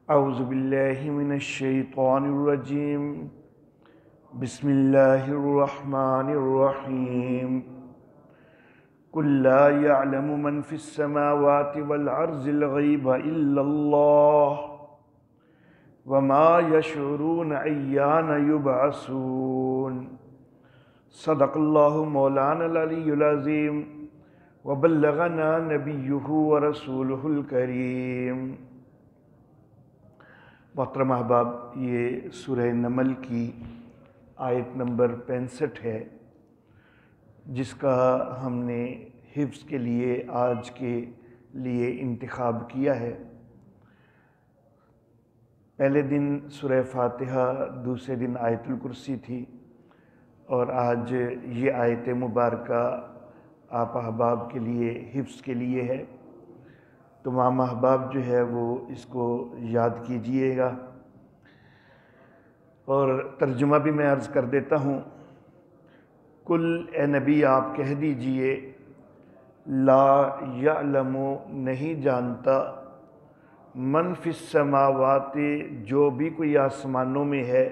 اعوذ باللہ من الشیطان الرجیم بسم اللہ الرحمن الرحیم قل لا يعلم من في السماوات والارض الغیب الا اللہ وما يشعرون ایان یبعثون صدق اللہ مولانا العلی العظیم وبلغنا نبیہ ورسولہ الکریم۔ محترم احباب، یہ سورہ نمل کی آیت نمبر 65 ہے، جس کا ہم نے حفظ کے لیے آج کے لیے انتخاب کیا ہے۔ پہلے دن سورہ فاتحہ، دوسرے دن آیت الکرسی تھی، اور آج یہ آیت مبارکہ آپ احباب کے لیے حفظ کے لیے ہے۔ تمام احباب جو ہے وہ اس کو یاد کیجئے گا، اور ترجمہ بھی میں عرض کر دیتا ہوں۔ کل اے نبی آپ کہہ دیجئے، لا یعلم نہیں جانتا، من فی السماوات جو بھی کوئی آسمانوں میں ہے،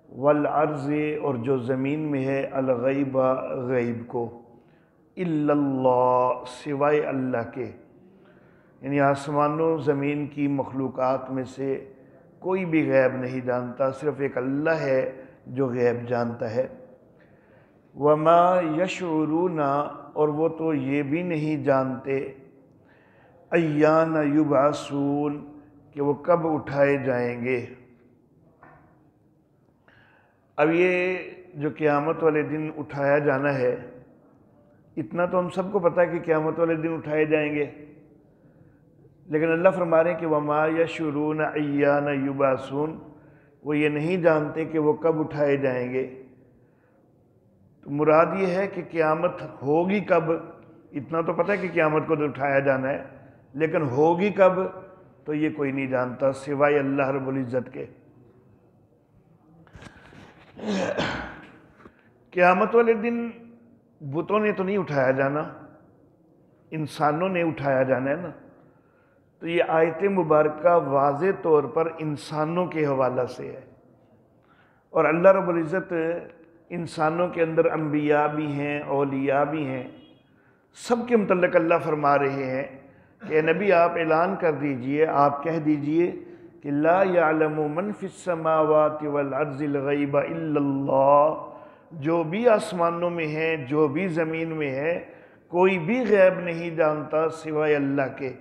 والارض اور جو زمین میں ہے، الغیب غیب کو، الا اللہ سوائے اللہ کے، یعنی آسمانوں زمین کی مخلوقات میں سے کوئی بھی غیب نہیں جانتا، صرف ایک اللہ ہے جو غیب جانتا ہے۔ وما یشعرون اور وہ تو یہ بھی نہیں جانتے، ایان یبعثون کہ وہ کب اٹھائے جائیں گے۔ اب یہ جو قیامت والے دن اٹھایا جانا ہے، اتنا تو ہم سب کو پتہ ہے کہ قیامت والے دن اٹھائے جائیں گے، لیکن اللہ فرما رہے ہیں کہ وما یشعرون ایان یبعثون، وہ یہ نہیں جانتے کہ وہ کب اٹھائے جائیں گے۔ تو مراد یہ ہے کہ قیامت ہوگی کب، اتنا تو پتہ ہے کہ قیامت کو تو اٹھایا جانا ہے، لیکن ہوگی کب تو یہ کوئی نہیں جانتا سوائے اللہ رب العزت کے۔ قیامت والے دن بتوں نے تو نہیں اٹھایا جانا، انسانوں نے اٹھایا جانا ہے نا۔ تو یہ آیت مبارکہ واضح طور پر انسانوں کے حوالہ سے ہے، اور اللہ رب العزت انسانوں کے اندر انبیاء بھی ہیں، اولیاء بھی ہیں، سب کے متعلق اللہ فرما رہے ہیں کہ اے نبی آپ اعلان کر دیجئے، آپ کہہ دیجئے کہ لا یعلم من فی السماوات والارض الغیب الا اللہ، جو بھی آسمانوں میں ہیں، جو بھی زمین میں ہے، کوئی بھی غیب نہیں جانتا سوائے اللہ کے۔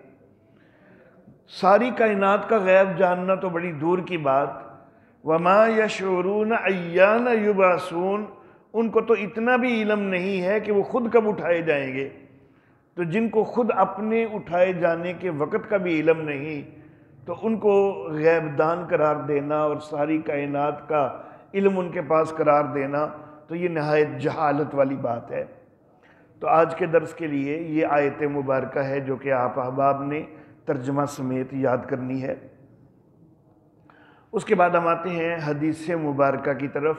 ساری کائنات کا غیب جاننا تو بڑی دور کی بات، وما یشعرون ایان یبعثون، ان کو تو اتنا بھی علم نہیں ہے کہ وہ خود کب اٹھائے جائیں گے۔ تو جن کو خود اپنے اٹھائے جانے کے وقت کا بھی علم نہیں، تو ان کو غیب دان قرار دینا اور ساری کائنات کا علم ان کے پاس قرار دینا، تو یہ نہایت جہالت والی بات ہے۔ تو آج کے درس کے لیے یہ آیت مبارکہ ہے جو کہ آپ احباب نے ترجمہ سمیت یاد کرنی ہے۔ اس کے بعد ہم آتے ہیں حدیث مبارکہ کی طرف۔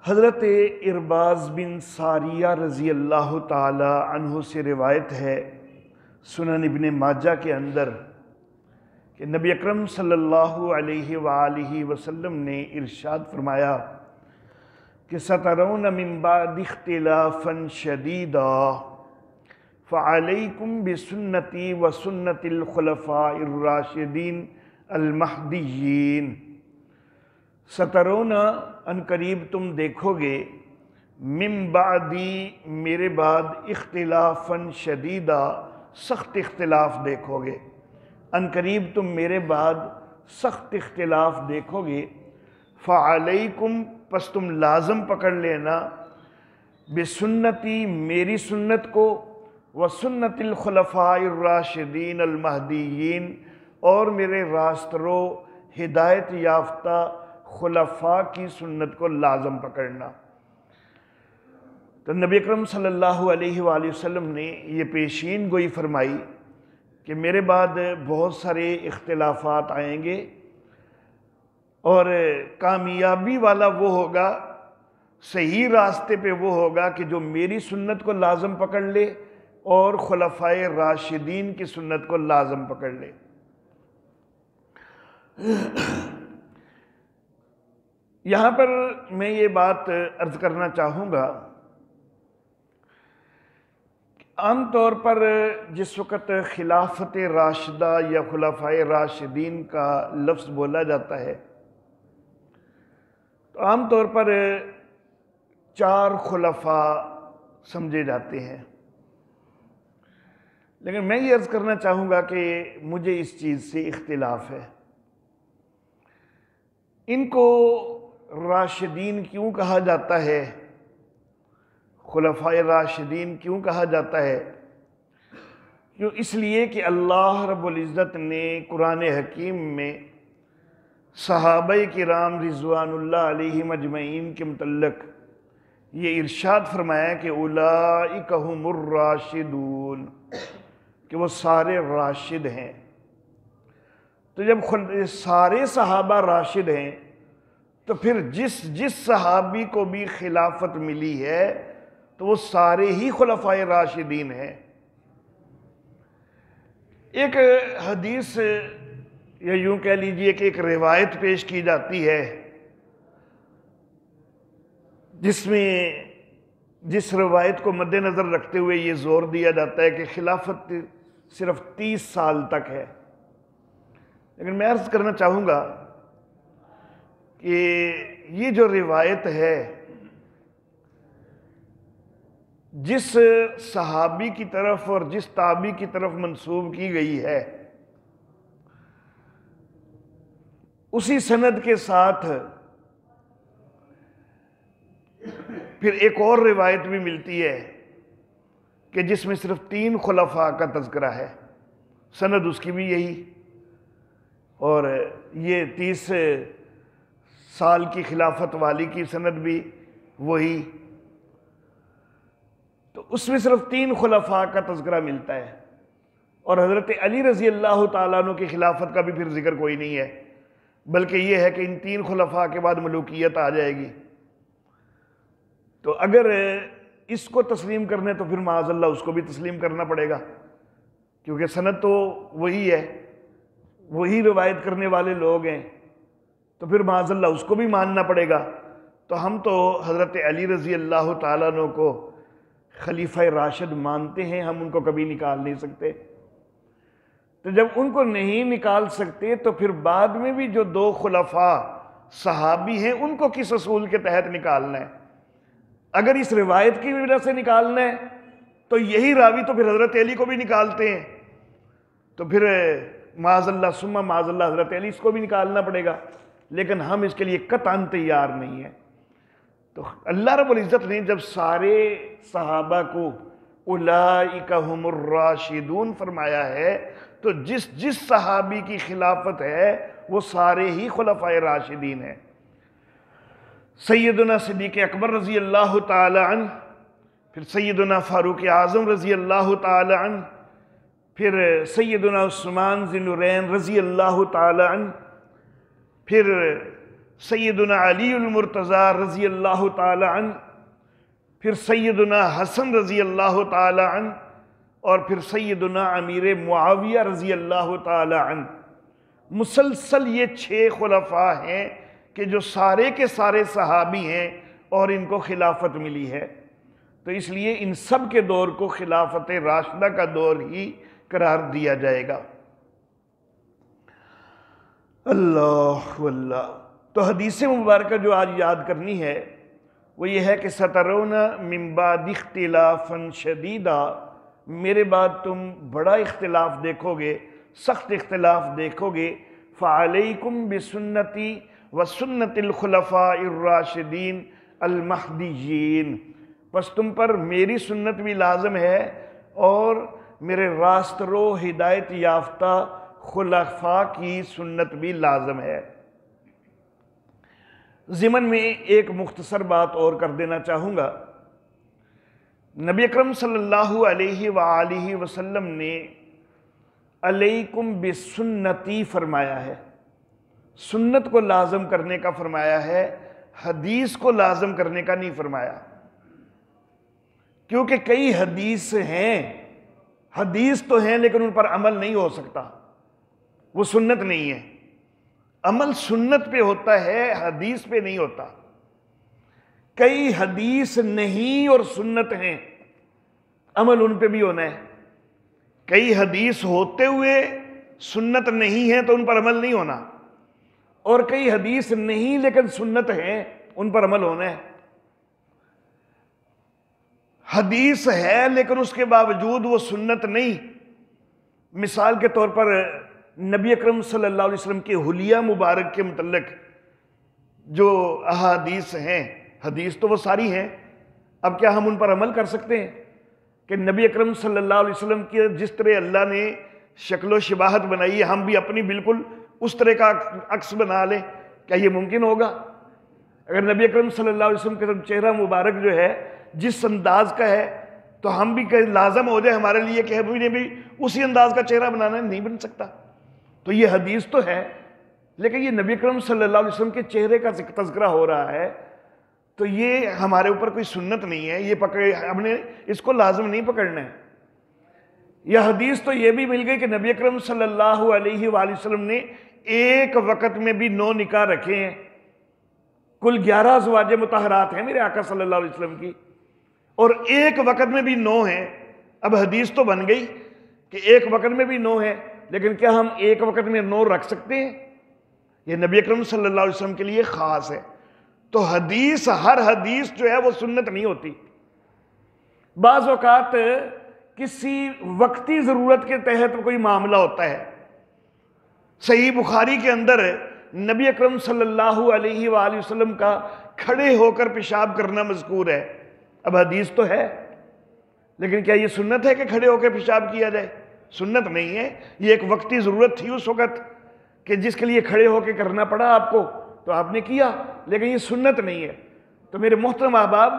حضرت ارباز بن ساریہ رضی اللہ تعالی عنہ سے روایت ہے سنن ابن ماجہ کے اندر کہ نبی اکرم صلی اللہ علیہ وآلہ وسلم نے ارشاد فرمایا کہ سترون من بعد اختلافا شدیدا فعلیکم بسنتی وسنت الخلفاء الراشدین المہدیین۔ سترون ان قریب تم دیکھو گے، من بعدی میرے بعد، اختلافا شدیدا سخت اختلاف دیکھو گے، ان قریب تم میرے بعد سخت اختلاف دیکھو گے۔ فعلیکم پس تم لازم پکڑ لینا، بسنتی میری سنت کو، وسنت الخلفاء الراشدین المہدیین اور میرے راست رو ہدایت یافتہ خلفاء کی سنت کو لازم پکڑنا۔ تو نبی اکرم صلی اللہ علیہ وآلہ وسلم نے یہ پیشین گوئی فرمائی کہ میرے بعد بہت سارے اختلافات آئیں گے، اور کامیابی والا وہ ہوگا، صحیح راستے پہ وہ ہوگا کہ جو میری سنت کو لازم پکڑ لے اور خلفائے راشدین کی سنت کو لازم پکڑ لے۔ یہاں پر میں یہ بات عرض کرنا چاہوں گا، عام طور پر جس وقت خلافت راشدہ یا خلفائے راشدین کا لفظ بولا جاتا ہے تو عام طور پر 4 خلفاء سمجھے جاتے ہیں، لیکن میں یہ عرض کرنا چاہوں گا کہ مجھے اس چیز سے اختلاف ہے۔ ان کو راشدین کیوں کہا جاتا ہے، خلفائے راشدین کیوں کہا جاتا ہے؟ کیوں؟ اس لیے کہ اللہ رب العزت نے قرآن حکیم میں صحابہ کرام رضوان اللہ علیہم اجمعین کے متعلق یہ ارشاد فرمایا کہ اولئک هم الراشدون، کہ وہ سارے راشد ہیں۔ تو جب سارے صحابہ راشد ہیں تو پھر جس صحابی کو بھی خلافت ملی ہے تو وہ سارے ہی خلفائے راشدین ہیں۔ ایک حدیث یا یوں کہہ لیجئے کہ ایک روایت پیش کی جاتی ہے جس میں جس روایت کو مد نظر رکھتے ہوئے یہ زور دیا جاتا ہے کہ خلافت صرف 30 سال تک ہے، لیکن میں عرض کرنا چاہوں گا کہ یہ جو روایت ہے جس صحابی کی طرف اور جس تابعی کی طرف منسوب کی گئی ہے، اسی سند کے ساتھ پھر ایک اور روایت بھی ملتی ہے کہ جس میں صرف 3 خلفاء کا تذکرہ ہے، سند اس کی بھی یہی، اور یہ 30 سال کی خلافت والی کی سند بھی وہی، تو اس میں صرف 3 خلفاء کا تذکرہ ملتا ہے، اور حضرت علی رضی اللہ تعالیٰ عنہ کی خلافت کا بھی پھر ذکر کوئی نہیں ہے، بلکہ یہ ہے کہ ان 3 خلفاء کے بعد ملوکیت آ جائے گی۔ تو اگر اس کو تسلیم کرنے تو پھر معاذ اللہ اس کو بھی تسلیم کرنا پڑے گا، کیونکہ سند تو وہی ہے، وہی روایت کرنے والے لوگ ہیں، تو پھر معاذ اللہ اس کو بھی ماننا پڑے گا۔ تو ہم تو حضرت علی رضی اللہ تعالیٰ عنہ کو خلیفہ راشد مانتے ہیں، ہم ان کو کبھی نکال نہیں سکتے۔ تو جب ان کو نہیں نکال سکتے تو پھر بعد میں بھی جو 2 خلفاء صحابی ہیں ان کو کس اصول کے تحت نکالنا ہے؟ اگر اس روایت کی وجہ سے نکالنا ہے تو یہی راوی تو پھر حضرت علی کو بھی نکالتے ہیں، تو پھر معاذ اللہ ثم معاذ اللہ حضرت علی اس کو بھی نکالنا پڑے گا، لیکن ہم اس کے لیے قطعاً تیار نہیں ہیں۔ تو اللہ رب العزت نے جب سارے صحابہ کو اولئک هم الراشدون فرمایا ہے تو جس صحابی کی خلافت ہے وہ سارے ہی خلفائے راشدین ہیں۔ سیدنا صدیق اکبر رضی اللہ تعالی عنہ، پھر سیدنا فاروق اعظم رضی اللہ تعالی عنہ، پھر سیدنا عثمان ذی النورین رضی اللہ تعالی عنہ، پھر سیدنا علی المرتضی رضی اللہ تعالی عنہ، پھر سیدنا حسن رضی اللہ تعالی عنہ، اور پھر سیدنا امیر معاویہ رضی اللہ تعالی عنہ۔ مسلسل یہ 6 خلفاء ہیں کہ جو سارے کے سارے صحابی ہیں اور ان کو خلافت ملی ہے، تو اس لیے ان سب کے دور کو خلافت راشدہ کا دور ہی قرار دیا جائے گا۔ اللہ واللہ۔ تو حدیث مبارکہ جو آج یاد کرنی ہے وہ یہ ہے کہ سترون من بعد اختلافا شدیدا، میرے بعد تم بڑا اختلاف دیکھو گے، سخت اختلاف دیکھو گے۔ فعلیکم بسنتی وسنت الخلفاء الراشدین المہدیین، پس تم پر میری سنت بھی لازم ہے اور میرے راست رو ہدایت یافتہ خلفاء کی سنت بھی لازم ہے۔ ضمن میں ایک مختصر بات اور کر دینا چاہوں گا۔ نبی اکرم صلی اللہ علیہ وآلہ وسلم نے علیکم بسنتی فرمایا ہے، سنت کو لازم کرنے کا فرمایا ہے، حدیث کو لازم کرنے کا نہیں فرمایا، کیونکہ کئی حدیث ہیں، حدیث تو ہیں لیکن ان پر عمل نہیں ہو سکتا، وہ سنت نہیں ہے۔ عمل سنت پہ ہوتا ہے، حدیث پہ نہیں ہوتا۔ کئی حدیث نہیں اور سنت ہیں، عمل ان پہ بھی ہونا ہے۔ کئی حدیث ہوتے ہوئے سنت نہیں ہے تو ان پر عمل نہیں ہونا، اور کئی حدیث نہیں لیکن سنت ہیں، ان پر عمل ہونا ہے۔ حدیث ہے لیکن اس کے باوجود وہ سنت نہیں۔ مثال کے طور پر نبی اکرم صلی اللہ علیہ وسلم کے حلیہ مبارک کے متعلق جو احادیث ہیں، حدیث تو وہ ساری ہیں، اب کیا ہم ان پر عمل کر سکتے ہیں کہ نبی اکرم صلی اللہ علیہ وسلم کی جس طرح اللہ نے شکل و شباہت بنائی ہے ہم بھی اپنی بالکل اس طرح کا عکس بنا لیں؟ کیا یہ ممکن ہوگا؟ اگر نبی اکرم صلی اللہ علیہ وسلم کا چہرہ مبارک جو ہے جس انداز کا ہے تو ہم بھی لازم ہو جائے ہمارے لیے کہ ہم نے بھی اسی انداز کا چہرہ بنانا ہے؟ نہیں بن سکتا۔ تو یہ حدیث تو ہے لیکن یہ نبی اکرم صلی اللہ علیہ وسلم کے چہرے کا تذکرہ ہو رہا ہے، تو یہ ہمارے اوپر کوئی سنت نہیں ہے، یہ ہم نے اس کو لازم نہیں پکڑنا ہے۔ یہ حدیث تو یہ بھی مل گئی کہ نبی اکرم صلی اللہ علیہ وآلہ وسلم نے ایک وقت میں بھی 9 نکاح رکھے ہیں، کل 11 ازواج مطہرات ہیں میرے آقا صلی اللہ علیہ وسلم کی، اور ایک وقت میں بھی 9 ہیں۔ اب حدیث تو بن گئی کہ ایک وقت میں بھی 9 ہیں، لیکن کیا ہم ایک وقت میں 9 رکھ سکتے ہیں؟ یہ نبی اکرم صلی اللہ علیہ وسلم کے لیے خاص ہے۔ تو حدیث، ہر حدیث جو ہے وہ سنت نہیں ہوتی۔ بعض اوقات کسی وقتی ضرورت کے تحت کوئی معاملہ ہوتا ہے۔ صحیح بخاری کے اندر نبی اکرم صلی اللہ علیہ وآلہ وسلم کا کھڑے ہو کر پیشاب کرنا مذکور ہے۔ اب حدیث تو ہے لیکن کیا یہ سنت ہے کہ کھڑے ہو کے پیشاب کیا جائے؟ سنت نہیں ہے، یہ ایک وقتی ضرورت تھی اس وقت کہ جس کے لیے کھڑے ہو کے کرنا پڑا آپ کو، تو آپ نے کیا، لیکن یہ سنت نہیں ہے۔ تو میرے محترم احباب،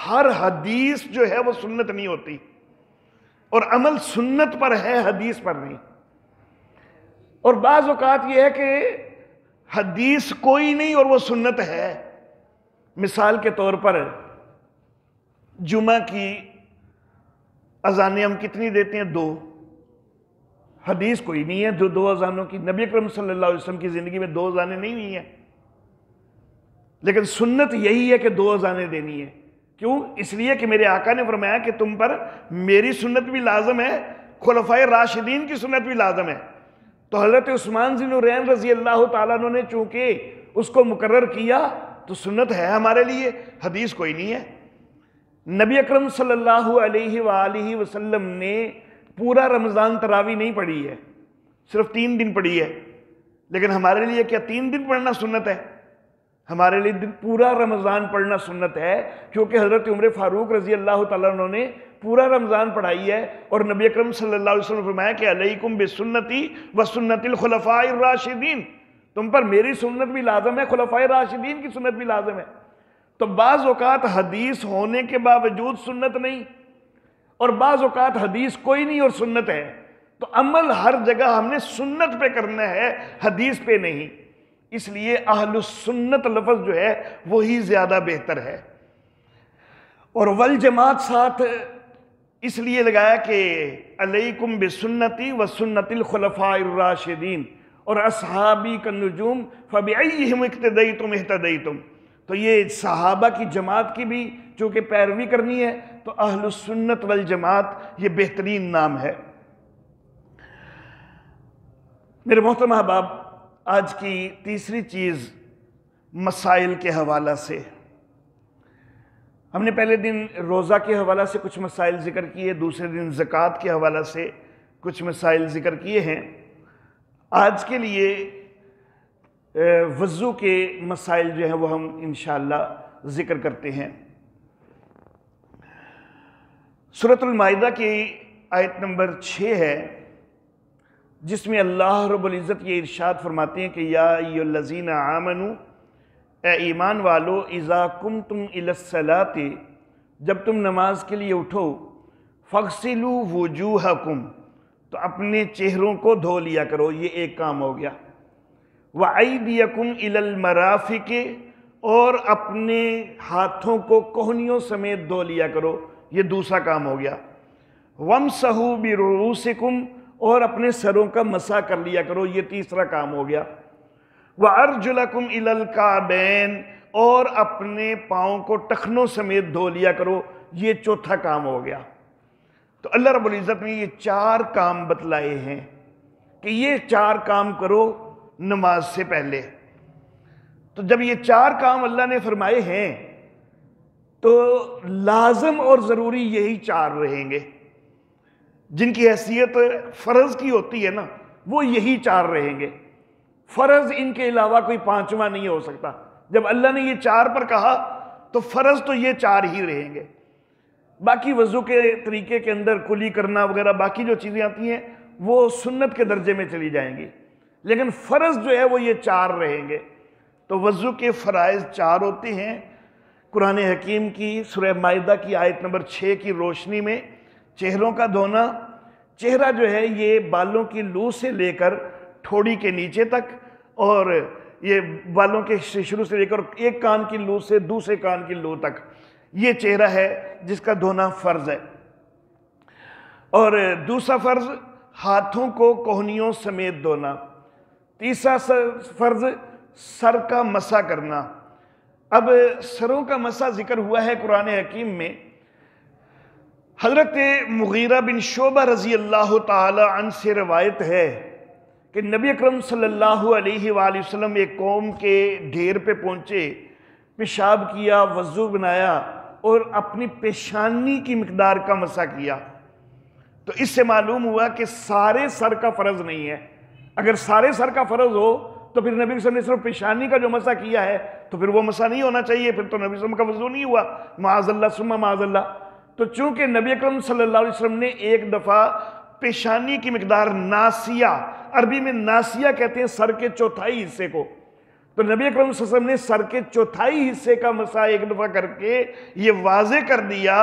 ہر حدیث جو ہے وہ سنت نہیں ہوتی، اور عمل سنت پر ہے، حدیث پر نہیں۔ اور بعض اوقات یہ ہے کہ حدیث کوئی نہیں اور وہ سنت ہے۔ مثال کے طور پر جمعہ کی اذانیں ہم کتنی دیتے ہیں؟ 2۔ حدیث کوئی نہیں ہے جو 2 اذانوں کی، نبی اکرم صلی اللہ علیہ وسلم کی زندگی میں 2 اذانیں نہیں ہوئی ہیں، لیکن سنت یہی ہے کہ 2 اذانیں دینی ہے۔ کیوں؟ اس لیے کہ میرے آقا نے فرمایا کہ تم پر میری سنت بھی لازم ہے، خلفائے راشدین کی سنت بھی لازم ہے۔ تو حضرت عثمان ذی النورین رضی اللہ تعالیٰ عنہ نے چونکہ اس کو مقرر کیا تو سنت ہے ہمارے لیے، حدیث کوئی نہیں ہے۔ نبی اکرم صلی اللہ علیہ وآلہ وسلم نے پورا رمضان تراویح نہیں پڑھی ہے، صرف 3 دن پڑھی ہے، لیکن ہمارے لیے کیا 3 دن پڑھنا سنت ہے؟ ہمارے لیے پورا رمضان پڑھنا سنت ہے، کیونکہ حضرت عمر فاروق رضی اللہ تعالیٰ عنہ نے پورا رمضان پڑھائی ہے، اور نبی اکرم صلی اللہ علیہ وسلم نے فرمایا کہ علیکم بسنتی وسنت الخلفاء الراشدین، تم پر میری سنت بھی لازم ہے، خلفائے راشدین کی سنت بھی لازم ہے۔ تو بعض اوقات حدیث ہونے کے باوجود سنت نہیں، اور بعض اوقات حدیث کوئی نہیں اور سنت ہے۔ تو عمل ہر جگہ ہم نے سنت پہ کرنا ہے، حدیث پہ نہیں۔ اس لیے اہل السنت لفظ جو ہے وہی زیادہ بہتر ہے۔ اور والجماعت ساتھ اس لیے لگایا کہ علیکم بسنتی وسنت الخلفاء الراشدین اور اصحابی کالنجوم فبأیہم اقتدیتم اہتدیتم۔ تو یہ صحابہ کی جماعت کی بھی چونکہ پیروی کرنی ہے تو اہل السنت والجماعت یہ بہترین نام ہے۔ میرے محترم احباب، آج کی تیسری چیز مسائل کے حوالہ سے، ہم نے پہلے دن روزہ کے حوالہ سے کچھ مسائل ذکر کیے، دوسرے دن زکوٰۃ کے حوالہ سے کچھ مسائل ذکر کیے ہیں۔ آج کے لیے وضو کے مسائل جو ہیں وہ ہم انشاءاللہ ذکر کرتے ہیں۔ سورۃ المائدہ کی آیت نمبر 6 ہے، جس میں اللہ رب العزت یہ ارشاد فرماتے ہیں کہ یا ایھا الذین آمنوا، اے ایمان والو، اذا قمتم الی الصلاۃ، جب تم نماز کے لیے اٹھو، فاغسلوا وجوہکم، تو اپنے چہروں کو دھو لیا کرو، یہ ایک کام ہو گیا۔ وَأَيْدِيَكُمْ إِلَى الْمَرَافِقِ، اور اپنے ہاتھوں کو کوہنیوں سمیت دھو لیا کرو، یہ دوسرا کام ہو گیا۔ وَامْسَحُوا بِرُؤُوسِكُمْ، اور اپنے سروں کا مسح کر لیا کرو، یہ تیسرا کام ہو گیا۔ وَأَرْجُلَكُمْ إِلَى الْكَعْبَيْنِ، اور اپنے پاؤں کو ٹخنوں سمیت دھو لیا کرو۔ یہ چوتھا کام ہو گیا۔ تو اللہ رب العزت نے یہ 4 کام بتلائے ہیں کہ یہ 4 کام کرو نماز سے پہلے۔ تو جب یہ 4 کام اللہ نے فرمائے ہیں تو لازم اور ضروری یہی 4 رہیں گے، جن کی حیثیت فرض کی ہوتی ہے نا، وہ یہی 4 رہیں گے۔ فرض ان کے علاوہ کوئی 5واں نہیں ہو سکتا۔ جب اللہ نے یہ 4 پر کہا تو فرض تو یہ 4 ہی رہیں گے۔ باقی وضو کے طریقے کے اندر کلی کرنا وغیرہ باقی جو چیزیں آتی ہیں وہ سنت کے درجے میں چلی جائیں گی، لیکن فرض جو ہے وہ یہ 4 رہیں گے۔ تو وضو کے فرائض 4 ہوتے ہیں۔ قرآن حکیم کی سورہ مائدہ کی آیت نمبر 6 کی روشنی میں چہروں کا دھونا، چہرہ جو ہے یہ بالوں کی لو سے لے کر ٹھوڑی کے نیچے تک، اور یہ بالوں کے شروع سے لے کر ایک کان کی لو سے دوسرے کان کی لو تک، یہ چہرہ ہے جس کا دھونا فرض ہے۔ اور دوسرا فرض ہاتھوں کو کوہنیوں سمیت دھونا۔ تیسرا فرض سر کا مسح کرنا۔ اب سروں کا مسح ذکر ہوا ہے قرآن حکیم میں۔ حضرت مغیرہ بن شعبہ رضی اللہ تعالی عنہ سے روایت ہے کہ نبی اکرم صلی اللہ علیہ وآلہ وسلم ایک قوم کے ڈھیر پہ پہنچے، پیشاب کیا، وضو بنایا اور اپنی پیشانی کی مقدار کا مسح کیا۔ تو اس سے معلوم ہوا کہ سارے سر کا فرض نہیں ہے۔ اگر سارے سر کا فرض ہو تو پھر نبی صلی اللہ علیہ وسلم نے صرف پیشانی کا جو مسح کیا ہے تو پھر وہ مسح نہیں ہونا چاہیے، پھر تو نبی صلی اللہ علیہ وسلم کا وضو نہیں ہوا، معاذ اللہ ثم معاذ اللہ۔ تو چونکہ نبی اکرم صلی اللہ علیہ وسلم نے ایک دفعہ پیشانی کی مقدار ناسیہ، عربی میں ناسیہ کہتے ہیں سر کے چوتھائی حصے کو، تو نبی اکرم صلی اللہ علیہ وسلم نے سر کے چوتھائی حصے کا مسح ایک دفعہ کر کے یہ واضح کر دیا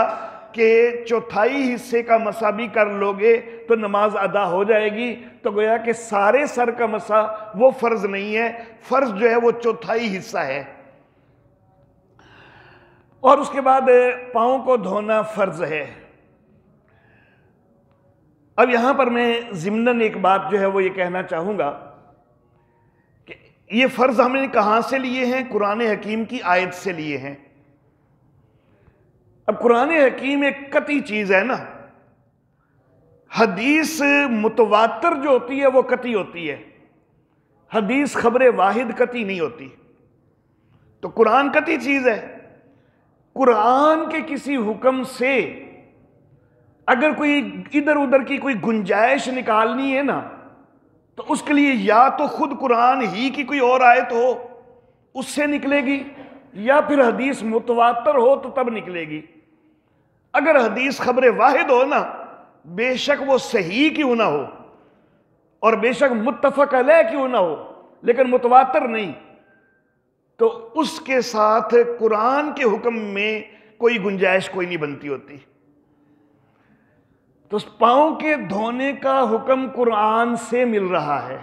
کہ چوتھائی حصے کا مسح بھی کر لوگے تو نماز ادا ہو جائے گی۔ تو گویا کہ سارے سر کا مسح وہ فرض نہیں ہے، فرض جو ہے وہ چوتھائی حصہ ہے۔ اور اس کے بعد پاؤں کو دھونا فرض ہے۔ اب یہاں پر میں ضمناً ایک بات جو ہے وہ یہ کہنا چاہوں گا کہ یہ فرض ہم نے کہاں سے لیے ہیں؟ قرآن حکیم کی آیت سے لیے ہیں۔ اب قرآن حکیم ایک قطعی چیز ہے نا، حدیث متواتر جو ہوتی ہے وہ قطعی ہوتی ہے، حدیث خبر واحد قطعی نہیں ہوتی۔ تو قرآن قطعی چیز ہے۔ قرآن کے کسی حکم سے اگر کوئی ادھر ادھر کی کوئی گنجائش نکالنی ہے نا تو اس کے لیے یا تو خود قرآن ہی کی کوئی اور آیت ہو اس سے نکلے گی، یا پھر حدیث متواتر ہو تو تب نکلے گی۔ اگر حدیث خبر واحد ہو نا، بے شک وہ صحیح کیوں نہ ہو اور بے شک متفق علیہ کیوں نہ ہو، لیکن متواتر نہیں، تو اس کے ساتھ قرآن کے حکم میں کوئی گنجائش کوئی نہیں بنتی ہوتی۔ تو پاؤں کے دھونے کا حکم قرآن سے مل رہا ہے۔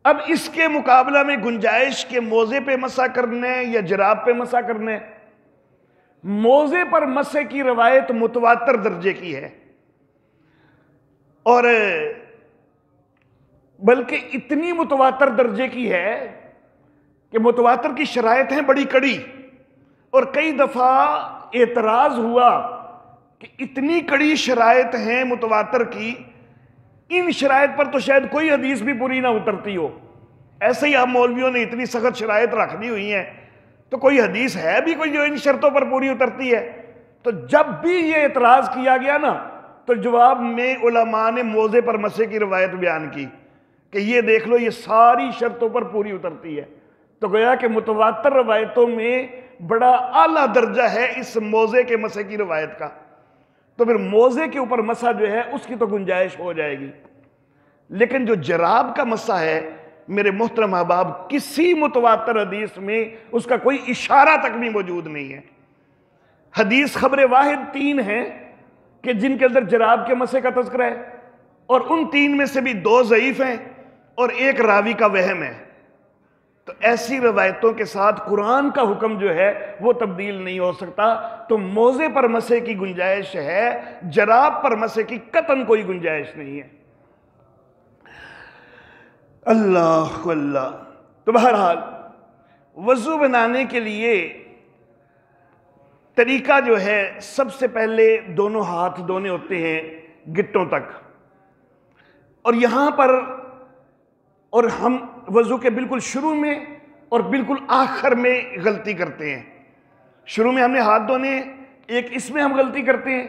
اب اس کے مقابلہ میں گنجائش کے موزے پہ مسح کرنے یا جراب پہ مسح کرنے، موزے پر مسح کی روایت متواتر درجے کی ہے، اور بلکہ اتنی متواتر درجے کی ہے کہ متواتر کی شرائط ہیں بڑی کڑی، اور کئی دفعہ اعتراض ہوا کہ اتنی کڑی شرائط ہیں متواتر کی، ان شرائط پر تو شاید کوئی حدیث بھی پوری نہ اترتی ہو، ایسے ہی آپ مولویوں نے اتنی سخت شرائط رکھ دی ہوئی ہیں تو کوئی حدیث ہے بھی کوئی جو ان شرطوں پر پوری اترتی ہے؟ تو جب بھی یہ اعتراض کیا گیا نا تو جواب میں علماء نے موزے پر مسح کی روایت بیان کی کہ یہ دیکھ لو یہ ساری شرطوں پر پوری اترتی ہے۔ تو گویا کہ متواتر روایتوں میں بڑا اعلیٰ درجہ ہے اس موزے کے مسح کی روایت کا، تو پھر موزے کے اوپر مسح جو ہے اس کی تو گنجائش ہو جائے گی۔ لیکن جو جراب کا مسح ہے میرے محترم احباب، کسی متواتر حدیث میں اس کا کوئی اشارہ تک بھی موجود نہیں ہے۔ حدیث خبر واحد 3 ہیں کہ جن کے اندر جراب کے مسح کا تذکرہ ہے، اور ان 3 میں سے بھی 2 ضعیف ہیں اور 1 راوی کا وہم ہے۔ تو ایسی روایتوں کے ساتھ قرآن کا حکم جو ہے وہ تبدیل نہیں ہو سکتا۔ تو موزے پر مسح کی گنجائش ہے، جراب پر مسح کی قطعاً کوئی گنجائش نہیں ہے۔ اللہ اللہ۔ تو بہرحال وضو بنانے کے لیے طریقہ جو ہے، سب سے پہلے دونوں ہاتھ دھونے ہوتے ہیں گٹوں تک، اور یہاں پر اور ہم وضو کے بالکل شروع میں اور بالکل آخر میں غلطی کرتے ہیں۔ شروع میں ہم نے ہاتھ دھونے ہیں، ایک اس میں ہم غلطی کرتے ہیں،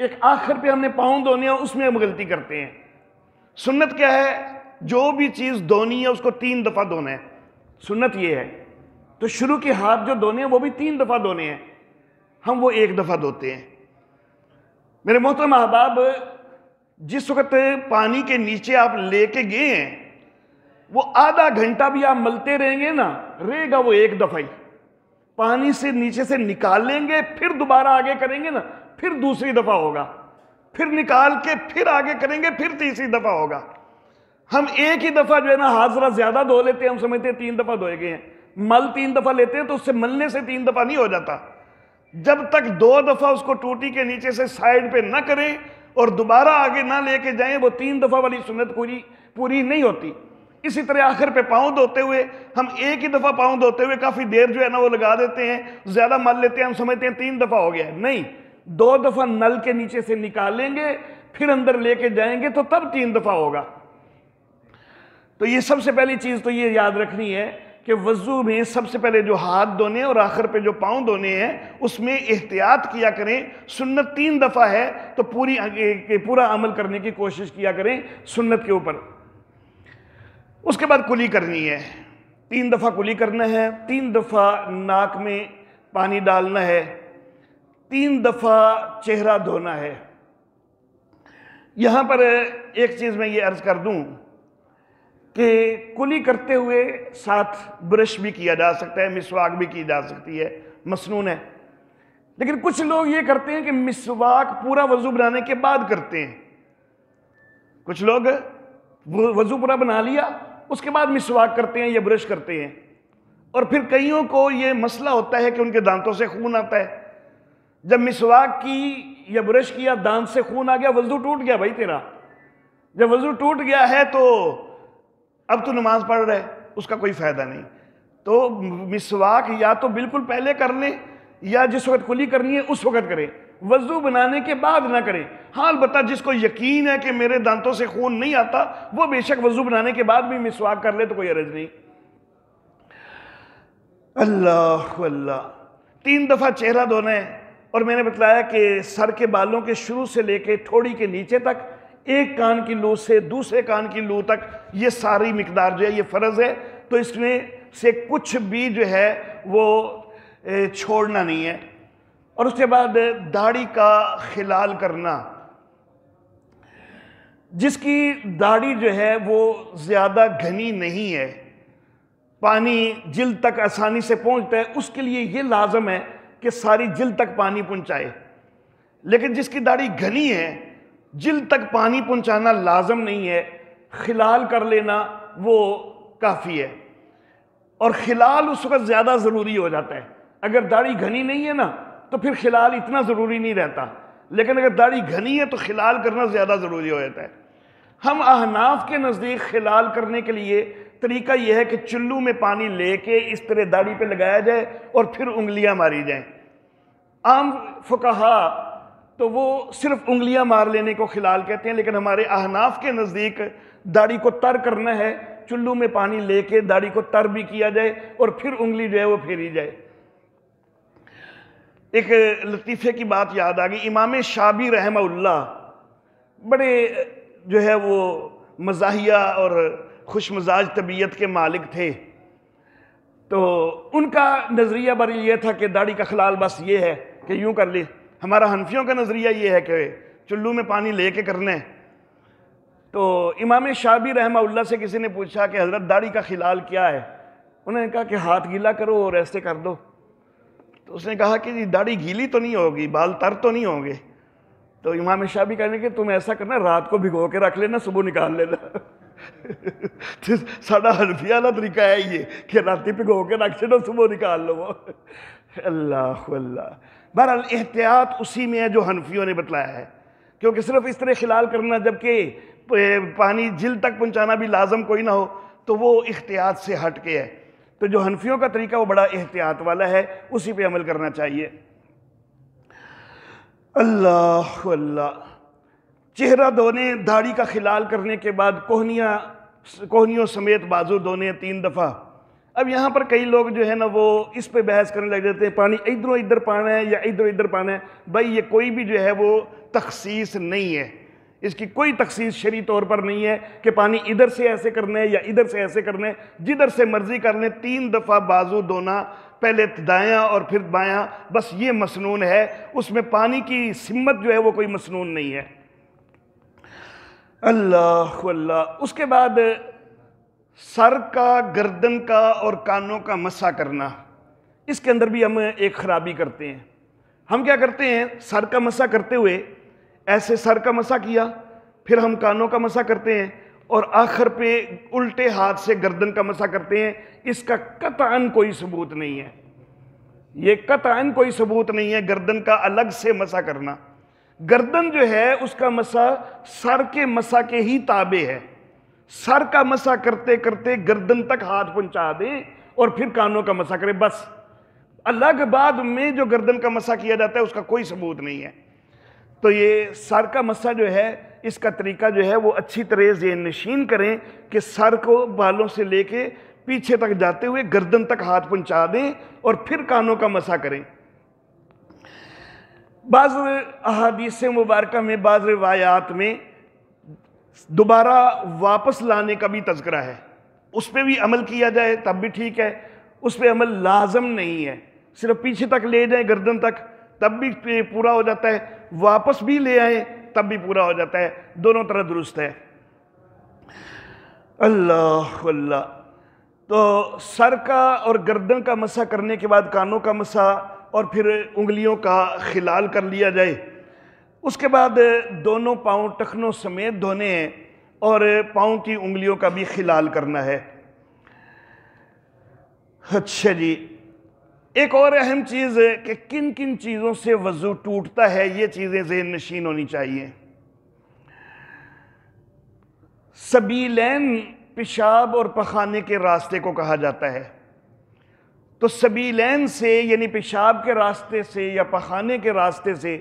ایک آخر پہ ہم نے پاؤں دھونے ہیں، اس میں ہم غلطی کرتے ہیں۔ سنت کیا ہے؟ جو بھی چیز دھونی ہے اس کو 3 دفعہ دھونا ہے، سنت یہ ہے۔ تو شروع کے ہاتھ جو دھونے ہیں وہ بھی 3 دفعہ دھونے ہیں، ہم وہ 1 دفعہ دھوتے ہیں۔ میرے محترم احباب، جس وقت پانی کے نیچے آپ لے کے گئے ہیں، وہ آدھا گھنٹہ بھی آپ ملتے رہیں گے نا، رہے گا وہ 1 دفعہ ہی۔ پانی سے نیچے سے نکال لیں گے، پھر دوبارہ آگے کریں گے نا، پھر دوسری دفعہ ہوگا، پھر نکال کے پھر آگے کریں گے، پھر تیسری دفعہ ہوگا۔ ہم ایک ہی دفعہ جو ہے نا ہاتھ ذرا زیادہ دھو لیتے ہیں، ہم سمجھتے ہیں 3 دفعہ دھوئے گئے ہیں۔ مل 3 دفعہ لیتے ہیں تو اس سے ملنے سے 3 دفعہ نہیں ہو جاتا۔ جب تک 2 دفعہ اس کو ٹوٹی کے نیچے سے سائیڈ پہ نہ کریں اور دوبارہ آگے نہ لے کے جائیں، وہ 3 دفعہ والی سنت پوری نہیں ہوتی۔ اسی طرح آخر پہ پاؤں دھوتے ہوئے ہم ایک ہی دفعہ پاؤں دھوتے ہوئے کافی دیر جو ہے نا وہ لگا دیتے ہیں، زیادہ مل لیتے ہیں، ہم سمجھتے ہیں 3 دفعہ ہو گیا ہے۔ نہیں، 2 دفعہ نل کے نیچے سے نکالیں گے، پھر اندر لے کے جائیں گے تو تب 3 دفعہ ہوگا۔ تو یہ سب سے پہلی چیز تو یہ یاد رکھنی ہے کہ وضو میں سب سے پہلے جو ہاتھ دھونے اور آخر پہ جو پاؤں دھونے ہیں اس میں احتیاط کیا کریں۔ سنت 3 دفعہ ہے تو پورا عمل کرنے کی کوشش کیا کریں سنت کے اوپر۔ اس کے بعد کلی کرنی ہے، 3 دفعہ کلی کرنا ہے، 3 دفعہ ناک میں پانی ڈالنا ہے، 3 دفعہ چہرہ دھونا ہے۔ یہاں پر ایک چیز میں یہ عرض کر دوں کہ کلی کرتے ہوئے ساتھ برش بھی کیا جا سکتا ہے، مسواک بھی کی جا سکتی ہے، مسنون ہے۔ لیکن کچھ لوگ یہ کرتے ہیں کہ مسواک پورا وضو بنانے کے بعد کرتے ہیں۔ کچھ لوگ وضو پورا بنا لیا اس کے بعد مسواک کرتے ہیں یا برش کرتے ہیں، اور پھر کئیوں کو یہ مسئلہ ہوتا ہے کہ ان کے دانتوں سے خون آتا ہے۔ جب مسواک کی یا برش کیا دانت سے خون آ گیا، وضو ٹوٹ گیا بھائی تیرا۔ جب وضو ٹوٹ گیا ہے تو اب تو نماز پڑھ رہے، اس کا کوئی فائدہ نہیں۔ تو مسواک یا تو بالکل پہلے کر لیں یا جس وقت کلی کرنی ہے اس وقت کریں، وضو بنانے کے بعد نہ کریں۔ ہاں البتہ جس کو یقین ہے کہ میرے دانتوں سے خون نہیں آتا، وہ بے شک وضو بنانے کے بعد بھی مسواک کر لے تو کوئی حرج نہیں۔ اللہ اللہ۔ 3 دفعہ چہرہ دھونا ہے، اور میں نے بتلایا کہ سر کے بالوں کے شروع سے لے کے تھوڑی کے نیچے تک، ایک کان کی لو سے دوسرے کان کی لو تک، یہ ساری مقدار جو ہے یہ فرض ہے۔ تو اس میں سے کچھ بھی جو ہے وہ چھوڑنا نہیں ہے۔ اور اس کے بعد داڑھی کا خلال کرنا۔ جس کی داڑھی جو ہے وہ زیادہ گھنی نہیں ہے، پانی جلد تک آسانی سے پہنچتا ہے، اس کے لیے یہ لازم ہے کہ ساری جلد تک پانی پہنچائے۔ لیکن جس کی داڑھی گھنی ہے، جلد تک پانی پہنچانا لازم نہیں ہے، خلال کر لینا وہ کافی ہے۔ اور خلال اس وقت زیادہ ضروری ہو جاتا ہے۔ اگر داڑھی گھنی نہیں ہے نا تو پھر خلال اتنا ضروری نہیں رہتا، لیکن اگر داڑھی گھنی ہے تو خلال کرنا زیادہ ضروری ہو جاتا ہے۔ ہم احناف کے نزدیک خلال کرنے کے لیے طریقہ یہ ہے کہ چلو میں پانی لے کے اس طرح داڑھی پہ لگایا جائے اور پھر انگلیاں ماری جائیں۔ عام فقہا تو وہ صرف انگلیاں مار لینے کو خلال کہتے ہیں، لیکن ہمارے احناف کے نزدیک داڑھی کو تر کرنا ہے، چلو میں پانی لے کے داڑھی کو تر بھی کیا جائے اور پھر انگلی جو ہے وہ پھیری جائے۔ ایک لطیفے کی بات یاد آ گئی، امام شابی رحمہ اللہ بڑے جو ہے وہ مزاحیہ اور خوش مزاج طبیعت کے مالک تھے۔ تو ان کا نظریہ بر یہ تھا کہ داڑھی کا خلال بس یہ ہے کہ یوں کر لی۔ ہمارا حنفیوں کا نظریہ یہ ہے کہ چلو میں پانی لے کے کرنا ہے۔ تو امام شابی رحمہ اللہ سے کسی نے پوچھا کہ حضرت داڑھی کا خلال کیا ہے؟ انہوں نے کہا کہ ہاتھ گیلا کرو اور ایسے کر دو۔ تو اس نے کہا کہ داڑھی گیلی تو نہیں ہوگی، بال تر تو نہیں ہوں گے۔ تو امام شابی کہنے کہ تم ایسا کرنا، رات کو بھگو کے رکھ لینا، صبح نکال لینا۔ ساڑھا حنفیہ والا طریقہ ہے یہ کہ راتی بھگو کے رکھ چھوڑو، صبح نکال لو وہ۔ اللہ اللہ۔ بہرحال احتیاط اسی میں ہے جو حنفیوں نے بتلایا ہے، کیونکہ صرف اس طرح خلال کرنا جبکہ پانی جلد تک پہنچانا بھی لازم کوئی نہ ہو تو وہ احتیاط سے ہٹ کے ہے. تو جو حنفیوں کا طریقہ وہ بڑا احتیاط والا ہے، اسی پہ عمل کرنا چاہیے. اللہ اللہ. چہرہ دھونے، داڑھی کا خلال کرنے کے بعد کوہنیوں سمیت بازو دھونے 3 دفعہ. اب یہاں پر کئی لوگ جو ہے نا وہ اس پہ بحث کرنے لگ جاتے ہیں پانی ادھر ادھر پانا ہے یا ادھر ادھر پانا ہے. بھائی یہ کوئی بھی جو ہے وہ تخصیص نہیں ہے، اس کی کوئی تخصیص شرعی طور پر نہیں ہے کہ پانی ادھر سے ایسے کرنا ہے یا ادھر سے ایسے کرنا ہے. جدھر سے مرضی کر لیں. 3 دفعہ بازو دھونا، پہلے دایاں اور پھر بایاں، بس یہ مسنون ہے. اس میں پانی کی سمت جو ہے وہ کوئی مسنون نہیں ہے. اللہ اللہ. اس کے بعد سر کا، گردن کا اور کانوں کا مسح کرنا. اس کے اندر بھی ہم ایک خرابی کرتے ہیں. ہم کیا کرتے ہیں؟ سر کا مسح کرتے ہوئے ایسے سر کا مسح کیا، پھر ہم کانوں کا مسح کرتے ہیں اور آخر پہ الٹے ہاتھ سے گردن کا مسح کرتے ہیں. اس کا قطعاً کوئی ثبوت نہیں ہے. یہ قطعاً کوئی ثبوت نہیں ہے گردن کا الگ سے مسح کرنا. گردن جو ہے اس کا مسح سر کے مسح کے ہی تابع ہے. سر کا مسح کرتے کرتے گردن تک ہاتھ پہنچا دیں اور پھر کانوں کا مسح کریں. بس الگ بعد میں جو گردن کا مسح کیا جاتا ہے اس کا کوئی ثبوت نہیں ہے. تو یہ سر کا مسح جو ہے اس کا طریقہ جو ہے وہ اچھی طرح ذہن نشین کریں کہ سر کو بالوں سے لے کے پیچھے تک جاتے ہوئے گردن تک ہاتھ پہنچا دیں اور پھر کانوں کا مسح کریں. بعض احادیث مبارکہ میں، بعض روایات میں دوبارہ واپس لانے کا بھی تذکرہ ہے. اس پہ بھی عمل کیا جائے تب بھی ٹھیک ہے. اس پہ عمل لازم نہیں ہے. صرف پیچھے تک لے جائیں گردن تک تب بھی پورا ہو جاتا ہے، واپس بھی لے آئیں تب بھی پورا ہو جاتا ہے. دونوں طرح درست ہے. اللہ اللہ. تو سر کا اور گردن کا مسح کرنے کے بعد کانوں کا مسح اور پھر انگلیوں کا خلال کر لیا جائے. اس کے بعد دونوں پاؤں ٹخنوں سمیت دھونے ہیں اور پاؤں کی انگلیوں کا بھی خلال کرنا ہے. اچھا جی. ایک اور اہم چیز ہے کہ کن کن چیزوں سے وضو ٹوٹتا ہے، یہ چیزیں ذہن نشین ہونی چاہیے. سبیلین پیشاب اور پخانے کے راستے کو کہا جاتا ہے. تو سبیلین سے یعنی پیشاب کے راستے سے یا پخانے کے راستے سے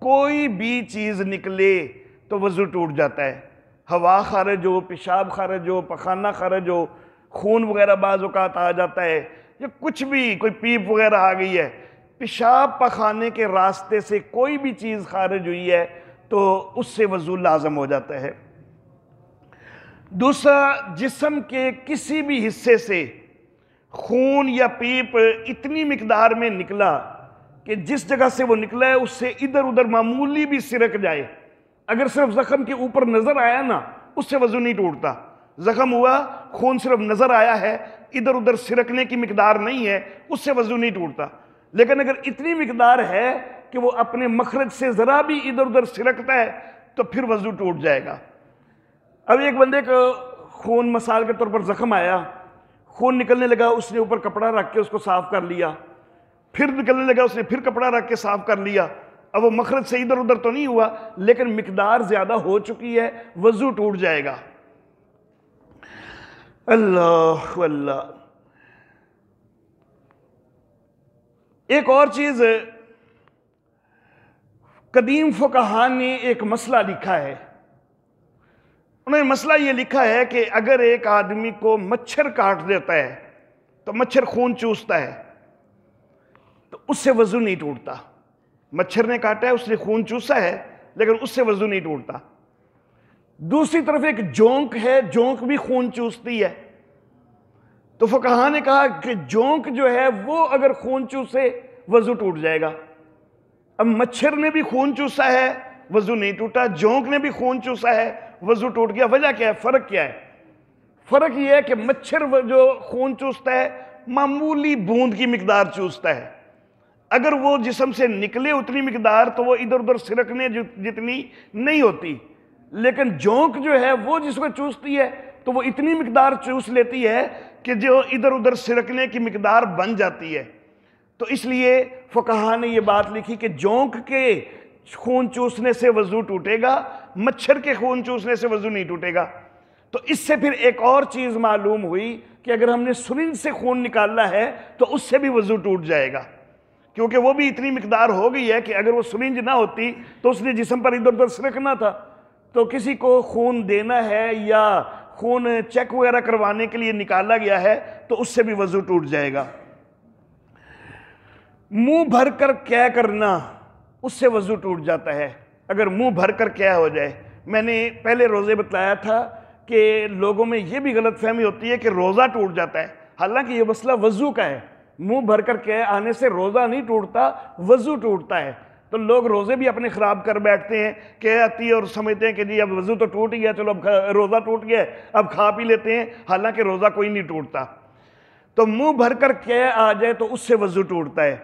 کوئی بھی چیز نکلے تو وضو ٹوٹ جاتا ہے. ہوا خارج ہو، پیشاب خارج ہو، پخانہ خارج ہو، خون وغیرہ بعض اوقات آ جاتا ہے یا کچھ بھی، کوئی پیپ وغیرہ آ گئی ہے، پیشاب پخانے کے راستے سے کوئی بھی چیز خارج ہوئی ہے تو اس سے وضو لازم ہو جاتا ہے. دوسرا، جسم کے کسی بھی حصے سے خون یا پیپ اتنی مقدار میں نکلا کہ جس جگہ سے وہ نکلا ہے اس سے ادھر ادھر معمولی بھی سرک جائے، اگر صرف زخم کے اوپر نظر آیا نا اس سے وضو نہیں ٹوٹتا. زخم ہوا، خون صرف نظر آیا ہے، ادھر ادھر سرکنے کی مقدار نہیں ہے، اس سے وضو نہیں ٹوٹتا. لیکن اگر اتنی مقدار ہے کہ وہ اپنے مخرج سے ذرا بھی ادھر ادھر سرکتا ہے تو پھر وضو ٹوٹ جائے گا. اب ایک بندے کو خون مثال کے طور پر زخم آیا، خون نکلنے لگا، اس نے اوپر کپڑا رکھ کے اس کو صاف کر لیا، پھر نکلنے لگا، اس نے پھر کپڑا رکھ کے صاف کر لیا. اب وہ مخرج سے ادھر ادھر تو نہیں ہوا لیکن مقدار زیادہ ہو چکی ہے، وضو ٹوٹ جائے گا. اللہ اللہ. ایک اور چیز، قدیم فقہاء نے ایک مسئلہ لکھا ہے. انہوں نے مسئلہ یہ لکھا ہے کہ اگر ایک آدمی کو مچھر کاٹ دیتا ہے تو مچھر خون چوستا ہے تو اس سے وضو نہیں ٹوٹتا. مچھر نے کاٹا ہے، اس نے خون چوسا ہے لیکن اس سے وضو نہیں ٹوٹتا. دوسری طرف ایک جونک ہے، جونک بھی خون چوستی ہے. تو فقہاء نے کہا کہ جونک جو ہے وہ اگر خون چوسے وضو ٹوٹ جائے گا. اب مچھر نے بھی خون چوسا ہے، وضو نہیں ٹوٹا. جونک نے بھی خون چوسا ہے، وضو ٹوٹ گیا. وجہ کیا ہے؟ فرق کیا ہے؟ فرق یہ ہے کہ مچھر جو خون چوستا ہے معمولی بوند کی مقدار چوستا ہے. اگر وہ جسم سے نکلے اتنی مقدار تو وہ ادھر ادھر سرکنے جتنی نہیں ہوتی. لیکن جونک جو ہے وہ جس کو چوستی ہے تو وہ اتنی مقدار چوس لیتی ہے کہ جو ادھر ادھر سرکنے کی مقدار بن جاتی ہے. تو اس لیے فقہاء نے یہ بات لکھی کہ جونک کے خون چوسنے سے وضو ٹوٹے گا، مچھر کے خون چوسنے سے وضو نہیں ٹوٹے گا. تو اس سے پھر ایک اور چیز معلوم ہوئی کہ اگر ہم نے سرنج سے خون نکالنا ہے تو اس سے بھی وضو ٹوٹ جائے گا، کیونکہ وہ بھی اتنی مقدار ہو گئی ہے کہ اگر وہ سرنج نہ ہوتی تو اس نے جسم پر ادھر ادھر سرکنا تھا. تو کسی کو خون دینا ہے یا خون چیک وغیرہ کروانے کے لیے نکالا گیا ہے تو اس سے بھی وضو ٹوٹ جائے گا. منہ بھر کر کیا کرنا، اس سے وضو ٹوٹ جاتا ہے اگر منہ بھر کر کیا ہو جائے. میں نے پہلے روزے بتلایا تھا کہ لوگوں میں یہ بھی غلط فہمی ہوتی ہے کہ روزہ ٹوٹ جاتا ہے، حالانکہ یہ مسئلہ وضو کا ہے. منہ بھر کر کیا آنے سے روزہ نہیں ٹوٹتا، وضو ٹوٹتا ہے. تو لوگ روزے بھی اپنے خراب کر بیٹھتے ہیں کہ آتی ہے اور سمجھتے ہیں کہ جی اب وضو تو ٹوٹ گیا، چلو اب روزہ ٹوٹ گیا اب کھا پی لیتے ہیں، حالانکہ روزہ کوئی نہیں ٹوٹتا. تو منہ بھر کر کیا آ جائے تو اس سے وضو ٹوٹتا ہے،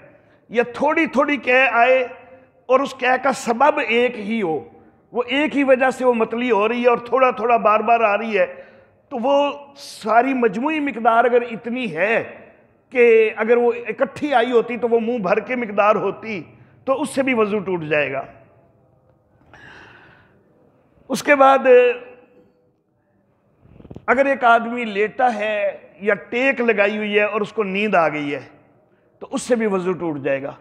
یا تھوڑی تھوڑی کیا آئے اور اس کیا کا سبب ایک ہی ہو، وہ ایک ہی وجہ سے وہ متلی ہو رہی ہے اور تھوڑا تھوڑا بار بار آ رہی ہے، تو وہ ساری مجموعی مقدار اگر اتنی ہے کہ اگر وہ اکٹھی آئی ہوتی تو وہ منہ بھر کے مقدار ہوتی تو اس سے بھی وضو ٹوٹ جائے گا. اس کے بعد اگر ایک آدمی لیٹا ہے یا ٹیک لگائی ہوئی ہے اور اس کو نیند آ گئی ہے تو اس سے بھی وضو ٹوٹ جائے گا.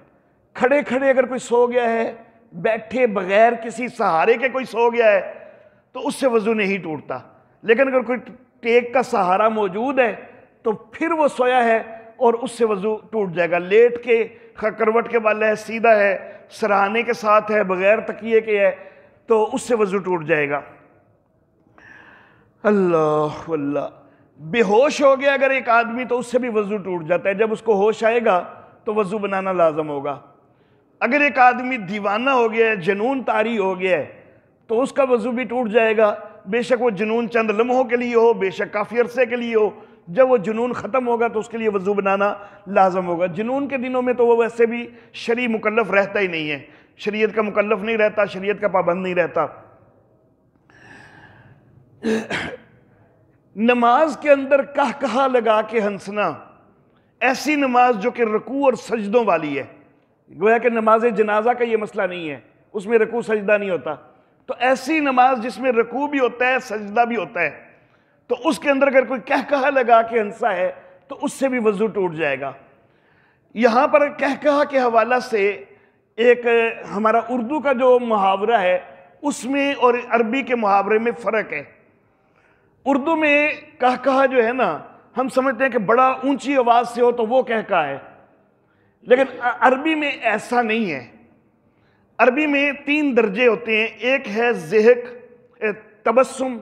کھڑے کھڑے اگر کوئی سو گیا ہے، بیٹھے بغیر کسی سہارے کے کوئی سو گیا ہے تو اس سے وضو نہیں ٹوٹتا. لیکن اگر کوئی ٹیک کا سہارا موجود ہے تو پھر وہ سویا ہے اور اس سے وضو ٹوٹ جائے گا. لیٹ کے کروٹ کے والا ہے، سیدھا ہے، سرہانے کے ساتھ ہے، بغیر تکیے کے ہے تو اس سے وضو ٹوٹ جائے گا. اللہ اللہ. بے ہوش ہو گیا اگر ایک آدمی تو اس سے بھی وضو ٹوٹ جاتا ہے، جب اس کو ہوش آئے گا تو وضو بنانا لازم ہوگا. اگر ایک آدمی دیوانہ ہو گیا ہے، جنون طاری ہو گیا ہے تو اس کا وضو بھی ٹوٹ جائے گا، بے شک وہ جنون چند لمحوں کے لیے ہو، بے شک کافی عرصے کے لیے ہو. جب وہ جنون ختم ہوگا تو اس کے لیے وضو بنانا لازم ہوگا. جنون کے دنوں میں تو وہ ویسے بھی شرعی مکلف رہتا ہی نہیں ہے، شریعت کا مکلف نہیں رہتا، شریعت کا پابند نہیں رہتا. نماز کے اندر کہا لگا کے ہنسنا، ایسی نماز جو کہ رکوع اور سجدوں والی ہے، گویا کہ نماز جنازہ کا یہ مسئلہ نہیں ہے، اس میں رکوع سجدہ نہیں ہوتا، تو ایسی نماز جس میں رکوع بھی ہوتا ہے سجدہ بھی ہوتا ہے تو اس کے اندر اگر کوئی کہا لگا کے ہنسا ہے تو اس سے بھی وضو ٹوٹ جائے گا. یہاں پر کہا کے حوالہ سے ایک ہمارا اردو کا جو محاورہ ہے اس میں اور عربی کے محاورے میں فرق ہے. اردو میں کہا جو ہے نا ہم سمجھتے ہیں کہ بڑا اونچی آواز سے ہو تو وہ کہا ہے، لیکن عربی میں ایسا نہیں ہے. عربی میں 3 درجے ہوتے ہیں، ایک ہے ضحک تبسم،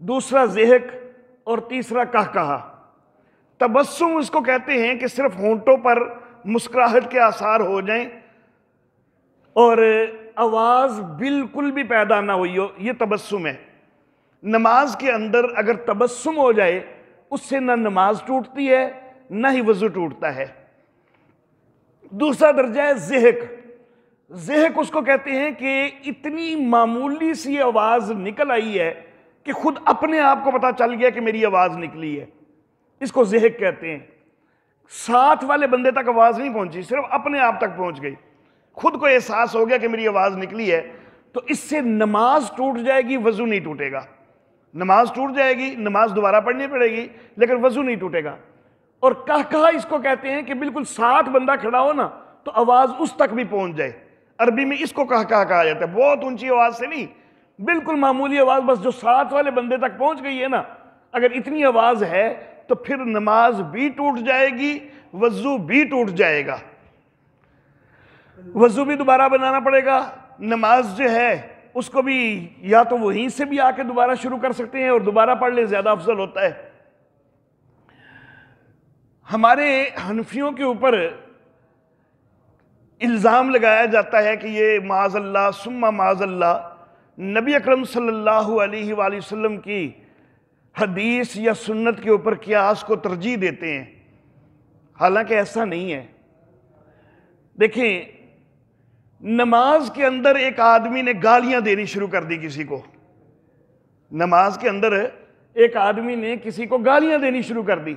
دوسرا ضحک اور تیسرا کہا. تبسم اس کو کہتے ہیں کہ صرف ہونٹوں پر مسکراہٹ کے آثار ہو جائیں اور آواز بالکل بھی پیدا نہ ہوئی ہو، یہ تبسم ہے. نماز کے اندر اگر تبسم ہو جائے اس سے نہ نماز ٹوٹتی ہے نہ ہی وضو ٹوٹتا ہے. دوسرا درجہ ہے ضحک. ضحک اس کو کہتے ہیں کہ اتنی معمولی سی آواز نکل آئی ہے کہ خود اپنے آپ کو پتا چل گیا کہ میری آواز نکلی ہے، اس کو ضحک کہتے ہیں. ساتھ والے بندے تک آواز نہیں پہنچی، صرف اپنے آپ تک پہنچ گئی، خود کو احساس ہو گیا کہ میری آواز نکلی ہے، تو اس سے نماز ٹوٹ جائے گی، وضو نہیں ٹوٹے گا. نماز ٹوٹ جائے گی، نماز دوبارہ پڑھنی پڑے گی لیکن وضو نہیں ٹوٹے گا. اور کہا اس کو کہتے ہیں کہ بالکل ساتھ بندہ کھڑا ہو نا تو آواز اس تک بھی پہنچ جائے. عربی میں اس کو کہا جاتا ہے، بہت اونچی آواز سے نہیں، بالکل معمولی آواز، بس جو ساتھ والے بندے تک پہنچ گئی ہے نا، اگر اتنی آواز ہے تو پھر نماز بھی ٹوٹ جائے گی، وضو بھی ٹوٹ جائے گا. وضو بھی دوبارہ بنانا پڑے گا. نماز جو ہے اس کو بھی یا تو وہیں سے بھی آ کے دوبارہ شروع کر سکتے ہیں اور دوبارہ پڑھ لیں، زیادہ افضل ہوتا ہے. ہمارے حنفیوں کے اوپر الزام لگایا جاتا ہے کہ یہ معاذ اللہ ثم معاذ اللہ نبی اکرم صلی اللہ علیہ وآلہ وسلم کی حدیث یا سنت کے اوپر قیاس کو ترجیح دیتے ہیں، حالانکہ ایسا نہیں ہے. دیکھیں، نماز کے اندر ایک آدمی نے گالیاں دینی شروع کر دی کسی کو، نماز کے اندر ایک آدمی نے کسی کو گالیاں دینی شروع کر دی،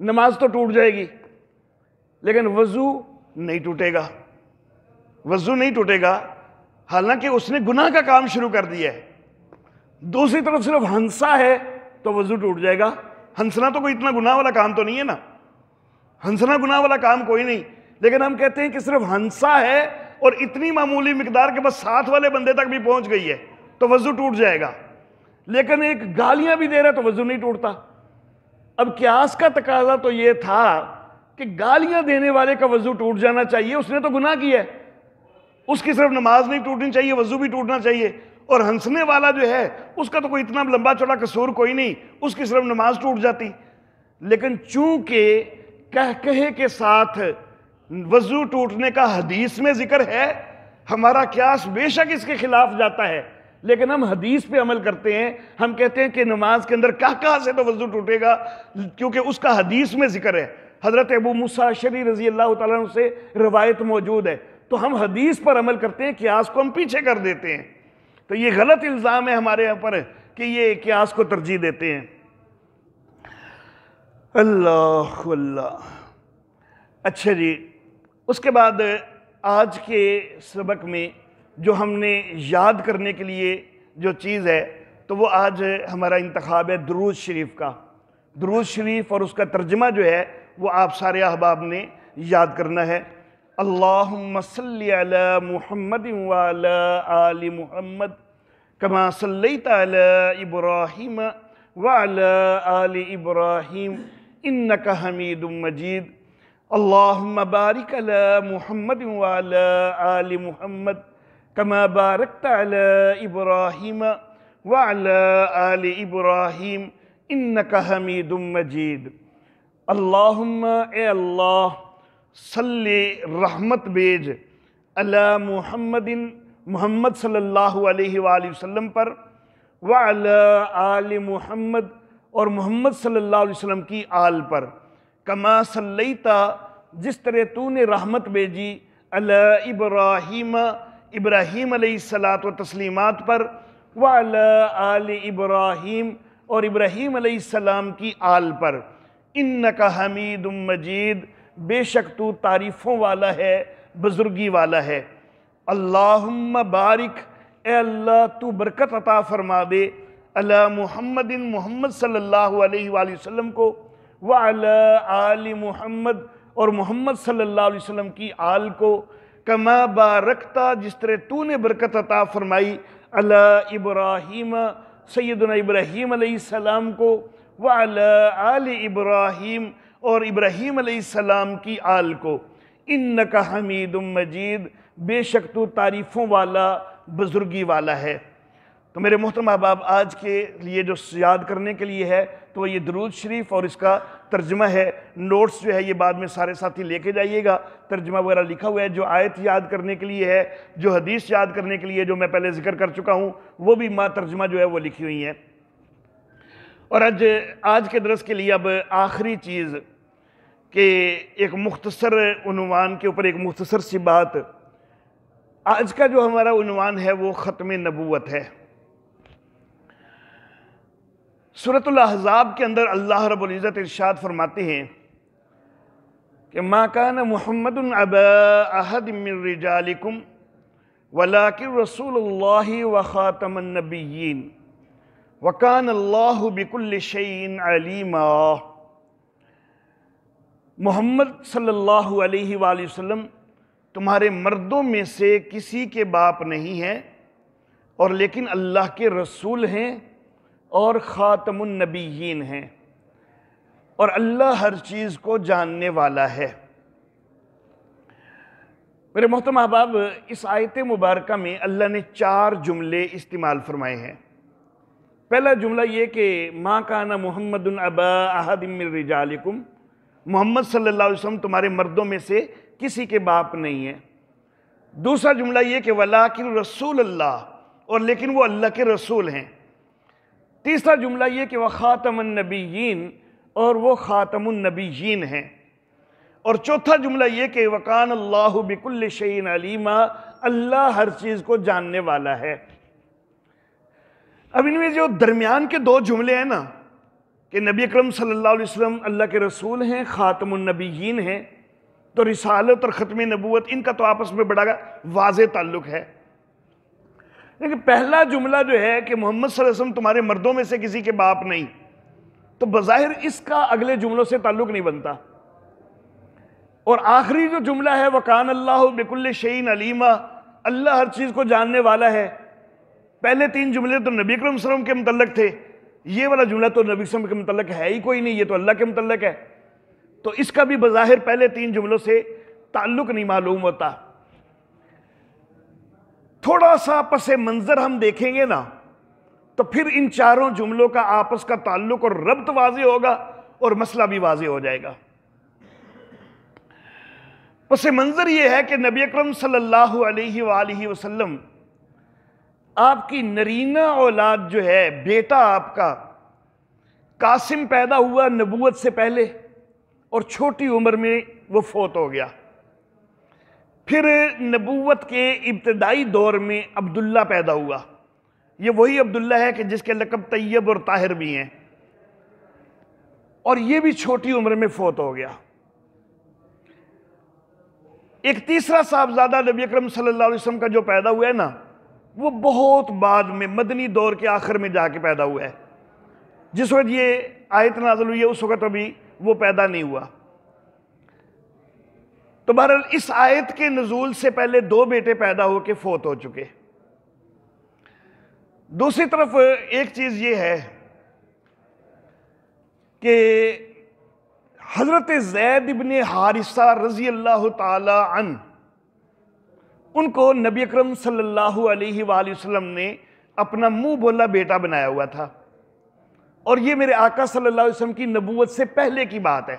نماز تو ٹوٹ جائے گی لیکن وضو نہیں ٹوٹے گا. وضو نہیں ٹوٹے گا حالانکہ اس نے گناہ کا کام شروع کر دیا ہے. دوسری طرف صرف ہنسا ہے تو وضو ٹوٹ جائے گا. ہنسنا تو کوئی اتنا گناہ والا کام تو نہیں ہے نا, ہنسنا گناہ والا کام کوئی نہیں, لیکن ہم کہتے ہیں کہ صرف ہنسا ہے اور اتنی معمولی مقدار کے بس ساتھ والے بندے تک بھی پہنچ گئی ہے تو وضو ٹوٹ جائے گا. لیکن ایک گالیاں بھی دے رہا تو وضو نہیں ٹوٹتا. اب قیاس کا تقاضا تو یہ تھا کہ گالیاں دینے والے کا وضو ٹوٹ جانا چاہیے, اس نے تو گناہ کیا ہے, اس کی صرف نماز نہیں ٹوٹنی چاہیے, وضو بھی ٹوٹنا چاہیے. اور ہنسنے والا جو ہے اس کا تو کوئی اتنا لمبا چوڑا قصور کوئی نہیں, اس کی صرف نماز ٹوٹ جاتی. لیکن چونکہ کہے کے ساتھ وضو ٹوٹنے کا حدیث میں ذکر ہے, ہمارا قیاس بے شک اس کے خلاف جاتا ہے, لیکن ہم حدیث پہ عمل کرتے ہیں. ہم کہتے ہیں کہ نماز کے اندر کہا سے تو وضو ٹوٹے گا, کیونکہ اس کا حدیث میں ذکر ہے. حضرت ابو موسیٰ اشعری رضی اللہ تعالیٰ عنہ سے روایت موجود ہے, تو ہم حدیث پر عمل کرتے ہیں, قیاس کو ہم پیچھے کر دیتے ہیں. تو یہ غلط الزام ہے ہمارے یہاں پر کہ یہ قیاس کو ترجیح دیتے ہیں. اللہ اللہ. اچھا جی, اس کے بعد آج کے سبق میں جو ہم نے یاد کرنے کے لیے جو چیز ہے تو وہ آج ہمارا انتخاب ہے درود شریف کا. درود شریف اور اس کا ترجمہ جو ہے وہ آپ سارے احباب نے یاد کرنا ہے. اللہم صلی علی محمد وعلی آل محمد کما صلیت علی ابراہیم وعلی آل ابراہیم انکا حمید مجید. اللہم بارک علی محمد وعلی آل محمد کما بارکت علی ابراہیم وعلی آل ابراہیم انکا حمید مجید. اللہم اے اللہ صلی رحمت بیج علی محمد محمد صلی اللہ علیہ وآلہ وسلم پر وعلی آل محمد اور محمد صلی اللہ علیہ وسلم کی آل پر کما صلیتا جس طرح تو نے رحمت بھیجی علی ابراہیم ابراہیم علیہ الصلاۃ و تسلیمات پر وعلی آل ابراہیم اور ابراہیم علیہ السلام کی آل پر انکا حمید مجید بے شک تو تعریفوں والا ہے بزرگی والا ہے. اللہم بارک اے اللہ تو برکت عطا فرما دے علی محمد محمد صلی اللہ علیہ وآلہ وسلم کو وعلی آل محمد اور محمد صلی اللہ علیہ وسلم کی آل کو کما بارکتا جس طرح تو نے برکت عطا فرمائی علی ابراہیم سیدنا ابراہیم علیہ السلام کو وعلی آل ابراہیم اور ابراہیم علیہ السلام کی آل کو انکا حمید مجید بے شک تو تعریفوں والا بزرگی والا ہے. تو میرے محترم احباب آج کے لیے جو یاد کرنے کے لیے ہے تو یہ درود شریف اور اس کا ترجمہ ہے. نوٹس جو ہے یہ بعد میں سارے ساتھی لے کے جائیے گا, ترجمہ وغیرہ لکھا ہوا ہے. جو آیت یاد کرنے کے لیے ہے, جو حدیث یاد کرنے کے لیے جو میں پہلے ذکر کر چکا ہوں وہ بھی ماں ترجمہ جو ہے وہ لکھی ہوئی ہیں. اور آج کے درس کے لیے اب آخری چیز کہ ایک مختصر عنوان کے اوپر ایک مختصر سی بات. آج کا جو ہمارا عنوان ہے وہ ختم نبوت ہے. سورۃ الاحزاب کے اندر اللہ رب العزت ارشاد فرماتے ہیں کہ ما کان محمد ابا احد من رجالکم ولکن رسول اللہ وخاتم النبیین وکان اللہ بکل شیء علیما. محمد صلی اللہ علیہ وآلہ وسلم تمہارے مردوں میں سے کسی کے باپ نہیں ہیں اور لیکن اللہ کے رسول ہیں اور خاتم النبیین ہیں, اور اللہ ہر چیز کو جاننے والا ہے. میرے محترم احباب اس آیت مبارکہ میں اللہ نے 4 جملے استعمال فرمائے ہیں. پہلا جملہ یہ کہ ما کان محمد ابا احد من رجالکم, محمد صلی اللہ علیہ وسلم تمہارے مردوں میں سے کسی کے باپ نہیں ہیں. دوسرا جملہ یہ کہ ولیکن رسول اللہ, اور لیکن وہ اللہ کے رسول ہیں. تیسرا جملہ یہ کہ وہ خاتم النبیین, اور وہ خاتم النبیین ہیں. اور چوتھا جملہ یہ کہ وکان اللہ بکل شیء علیما, اللہ ہر چیز کو جاننے والا ہے. اب ان میں جو درمیان کے 2 جملے ہیں نا کہ نبی اکرم صلی اللہ علیہ وسلم اللہ کے رسول ہیں, خاتم النبیین ہیں, تو رسالت اور ختم نبوت ان کا تو آپس میں بڑا واضح تعلق ہے. لیکن پہلا جملہ جو ہے کہ محمد صلی اللہ علیہ وسلم تمہارے مردوں میں سے کسی کے باپ نہیں، تو بظاہر اس کا اگلے جملوں سے تعلق نہیں بنتا. اور آخری جو جملہ ہے وَكَانَ اللَّهُ بِكُلِّ شَيْءٍ عَلِيمًا، اللہ ہر چیز کو جاننے والا ہے. پہلے 3 جملے تو نبی اکرم صلی اللہ علیہ وسلم کے متعلق تھے، یہ والا جملہ تو نبی صلی اللہ علیہ وسلم کے متعلق ہے ہی کوئی نہیں، یہ تو اللہ کے متعلق ہے. تو اس کا بھی بظاہر پہلے 3 جملوں سے تعلق نہیں معلوم ہوتا. تھوڑا سا پس منظر ہم دیکھیں گے نا تو پھر ان چاروں جملوں کا آپس کا تعلق اور ربط واضح ہوگا اور مسئلہ بھی واضح ہو جائے گا. پس منظر یہ ہے کہ نبی اکرم صلی اللہ علیہ وآلہ وسلم آپ کی نرینہ اولاد جو ہے، بیٹا آپ کا قاسم پیدا ہوا نبوت سے پہلے اور چھوٹی عمر میں وہ فوت ہو گیا. پھر نبوت کے ابتدائی دور میں عبداللہ پیدا ہوا. یہ وہی عبداللہ ہے کہ جس کے لقب طیب اور طاہر بھی ہیں، اور یہ بھی چھوٹی عمر میں فوت ہو گیا. ایک تیسرا صاحبزادہ نبی اکرم صلی اللہ علیہ وسلم کا جو پیدا ہوا ہے نا، وہ بہت بعد میں مدنی دور کے آخر میں جا کے پیدا ہوا ہے. جس وقت یہ آیت نازل ہوئی ہے اس وقت ابھی وہ پیدا نہیں ہوا. تو بہرحال اس آیت کے نزول سے پہلے 2 بیٹے پیدا ہو کے فوت ہو چکے. دوسری طرف ایک چیز یہ ہے کہ حضرت زید بن حارثہ رضی اللہ تعالی عنہ، ان کو نبی اکرم صلی اللہ علیہ وآلہ وسلم نے اپنا منہ بولا بیٹا بنایا ہوا تھا. اور یہ میرے آقا صلی اللہ علیہ وسلم کی نبوت سے پہلے کی بات ہے،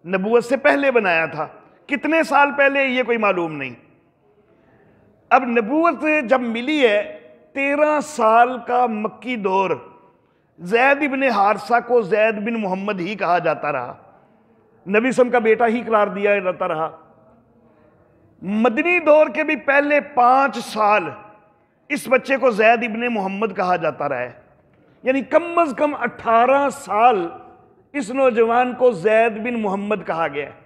نبوت سے پہلے بنایا تھا. کتنے سال پہلے یہ کوئی معلوم نہیں. اب نبوت جب ملی ہے 13 سال کا مکی دور، زید بن حارثہ کو زید بن محمد ہی کہا جاتا رہا، نبی صلی اللہ علیہ وسلم کا بیٹا ہی قرار دیا جاتا رہا. مدنی دور کے بھی پہلے 5 سال اس بچے کو زید ابن محمد کہا جاتا رہا ہے. یعنی کم از کم 18 سال اس نوجوان کو زید بن محمد کہا گیا ہے.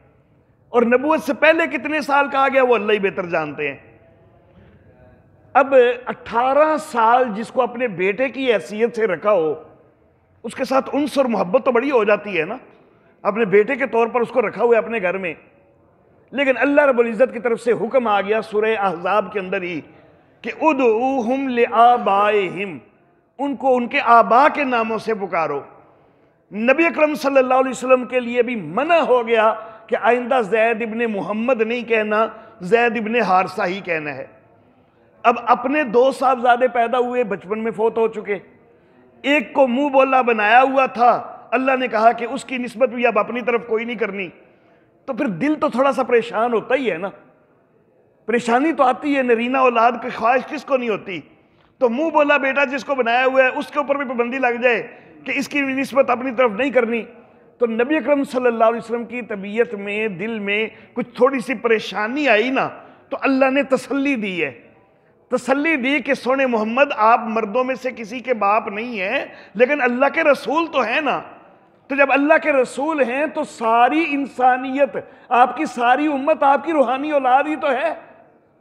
اور نبوت سے پہلے کتنے سال کہا گیا وہ اللہ ہی بہتر جانتے ہیں. اب 18 سال جس کو اپنے بیٹے کی حیثیت سے رکھا ہو، اس کے ساتھ انس اور محبت تو بڑی ہو جاتی ہے نا، اپنے بیٹے کے طور پر اس کو رکھا ہوا ہے اپنے گھر میں. لیکن اللہ رب العزت کی طرف سے حکم آ گیا سورہ احزاب کے اندر ہی کہ ادعوہم لآبائہم، ان کو ان کے آبا کے ناموں سے پکارو. نبی اکرم صلی اللہ علیہ وسلم کے لیے بھی منع ہو گیا کہ آئندہ زید ابن محمد نہیں کہنا، زید ابن حارثہ ہی کہنا ہے. اب اپنے 2 صاحبزادے پیدا ہوئے، بچپن میں فوت ہو چکے. ایک کو منہ بولا بنایا ہوا تھا، اللہ نے کہا کہ اس کی نسبت بھی اب اپنی طرف کوئی نہیں کرنی. تو پھر دل تو تھوڑا سا پریشان ہوتا ہی ہے نا، پریشانی تو آتی ہے. نرینہ اولاد کی خواہش کس کو نہیں ہوتی؟ تو منہ بولا بیٹا جس کو بنایا ہوا ہے اس کے اوپر بھی پابندی لگ جائے کہ اس کی نسبت اپنی طرف نہیں کرنی. تو نبی اکرم صلی اللہ علیہ وسلم کی طبیعت میں، دل میں کچھ تھوڑی سی پریشانی آئی نا، تو اللہ نے تسلی دی ہے. تسلی دی کہ سونے محمد آپ مردوں میں سے کسی کے باپ نہیں ہیں، لیکن اللہ کے رسول تو ہیں نا. تو جب اللہ کے رسول ہیں تو ساری انسانیت، آپ کی ساری امت آپ کی روحانی اولاد ہی تو ہے.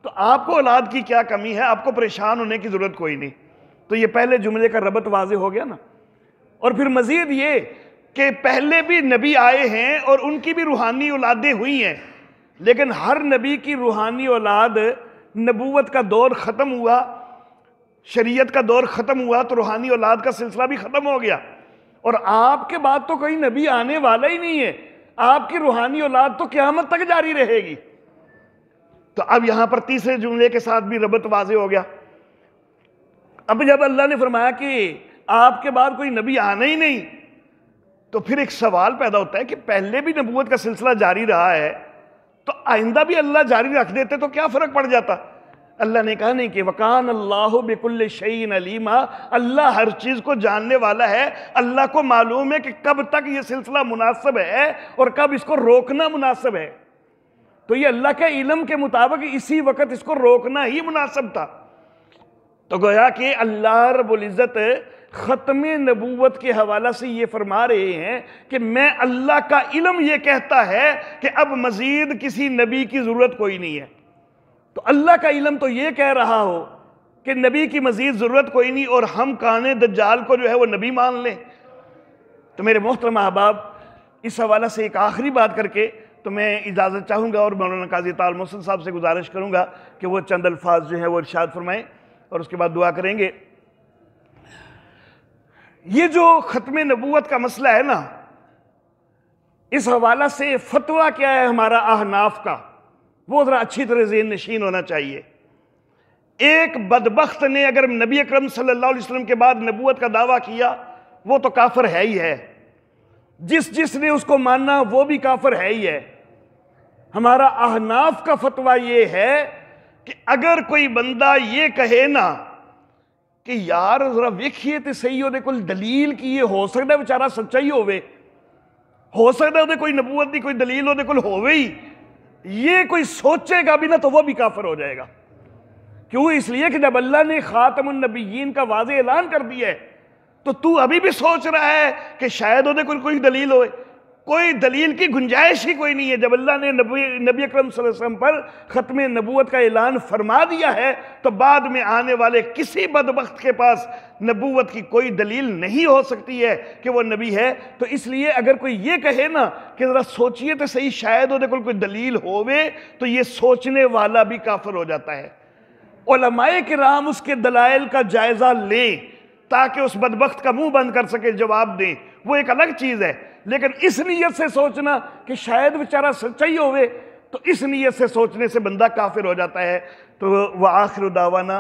تو آپ کو اولاد کی کیا کمی ہے؟ آپ کو پریشان ہونے کی ضرورت کوئی نہیں. تو یہ پہلے جملے کا ربط واضح ہو گیا نا. اور پھر مزید یہ کہ پہلے بھی نبی آئے ہیں اور ان کی بھی روحانی اولادیں ہوئی ہیں، لیکن ہر نبی کی روحانی اولاد، نبوت کا دور ختم ہوا، شریعت کا دور ختم ہوا تو روحانی اولاد کا سلسلہ بھی ختم ہو گیا. اور آپ کے بعد تو کوئی نبی آنے والا ہی نہیں ہے، آپ کی روحانی اولاد تو قیامت تک جاری رہے گی. تو اب یہاں پر تیسرے جملے کے ساتھ بھی ربط واضح ہو گیا. اب جب اللہ نے فرمایا کہ آپ کے بعد کوئی نبی آنا ہی نہیں، تو پھر ایک سوال پیدا ہوتا ہے کہ پہلے بھی نبوت کا سلسلہ جاری رہا ہے تو آئندہ بھی اللہ جاری رکھ دیتے تو کیا فرق پڑ جاتا؟ اللہ نے کہا نہیں کہ وَكَانَ اللَّهُ بِكُلِّ شَيْءٍ عَلِيمًا، اللہ ہر چیز کو جاننے والا ہے. اللہ کو معلوم ہے کہ کب تک یہ سلسلہ مناسب ہے اور کب اس کو روکنا مناسب ہے. تو یہ اللہ کے علم کے مطابق اسی وقت اس کو روکنا ہی مناسب تھا. تو گویا کہ اللہ رب العزت ختم نبوت کے حوالہ سے یہ فرما رہے ہیں کہ میں اللہ کا علم یہ کہتا ہے کہ اب مزید کسی نبی کی ضرورت کوئی نہیں ہے. تو اللہ کا علم تو یہ کہہ رہا ہو کہ نبی کی مزید ضرورت کوئی نہیں اور ہم کان دجال کو جو ہے وہ نبی مان لیں؟ تو میرے محترم احباب، اس حوالہ سے ایک آخری بات کر کے تو میں اجازت چاہوں گا اور مولانا قاضی طاہر محسن صاحب سے گزارش کروں گا کہ وہ چند الفاظ جو ہیں وہ ارشاد فرمائیں اور اس کے بعد دعا کریں گے۔ یہ جو ختم نبوت کا مسئلہ ہے نا، اس حوالہ سے فتویٰ کیا ہے ہمارا احناف کا، وہ ذرا اچھی طرح ذہن نشین ہونا چاہیے۔ ایک بدبخت نے اگر نبی اکرم صلی اللہ علیہ وسلم کے بعد نبوت کا دعویٰ کیا، وہ تو کافر ہے ہی ہے۔ جس نے اس کو ماننا وہ بھی کافر ہے ہی ہے۔ ہمارا احناف کا فتویٰ یہ ہے کہ اگر کوئی بندہ یہ کہے نا کہ یار ذرا ویکھیے تے صحیح ہو دے کوئی دلیل کی، یہ ہو سکتا ہے بیچارہ سچا ہی ہوئے، ہو سکتا ہے کوئی نبوت دی کوئی دلیل ہو دے کوئی ہوئے ہی، یہ کوئی سوچے گا بھی نہ تو وہ بھی کافر ہو جائے گا۔ کیوں؟ اس لیے کہ جب اللہ نے خاتم النبیین کا واضح اعلان کر دیا ہے تو ابھی بھی سوچ رہا ہے کہ شاید ہوتے کوئی دلیل ہوئے۔ کوئی دلیل کی گنجائش ہی کوئی نہیں ہے۔ جب اللہ نے نبی اکرم صلی اللہ علیہ وسلم پر ختم نبوت کا اعلان فرما دیا ہے تو بعد میں آنے والے کسی بدبخت کے پاس نبوت کی کوئی دلیل نہیں ہو سکتی ہے کہ وہ نبی ہے۔ تو اس لیے اگر کوئی یہ کہے نا کہ ذرا سوچئے تو صحیح شاید ہوتے کوئی دلیل ہوئے، تو یہ سوچنے والا بھی کافر ہو جاتا ہے۔ علماء کرام اس کے دلائل کا جائزہ لیں تاکہ اس بدبخت کا منہ بند کر سکے، جواب دیں، وہ ایک الگ چیز ہے۔ لیکن اس نیت سے سوچنا کہ شاید بیچارہ سچا ہی ہوئے، تو اس نیت سے سوچنے سے بندہ کافر ہو جاتا ہے۔ تو وآخر دعوانا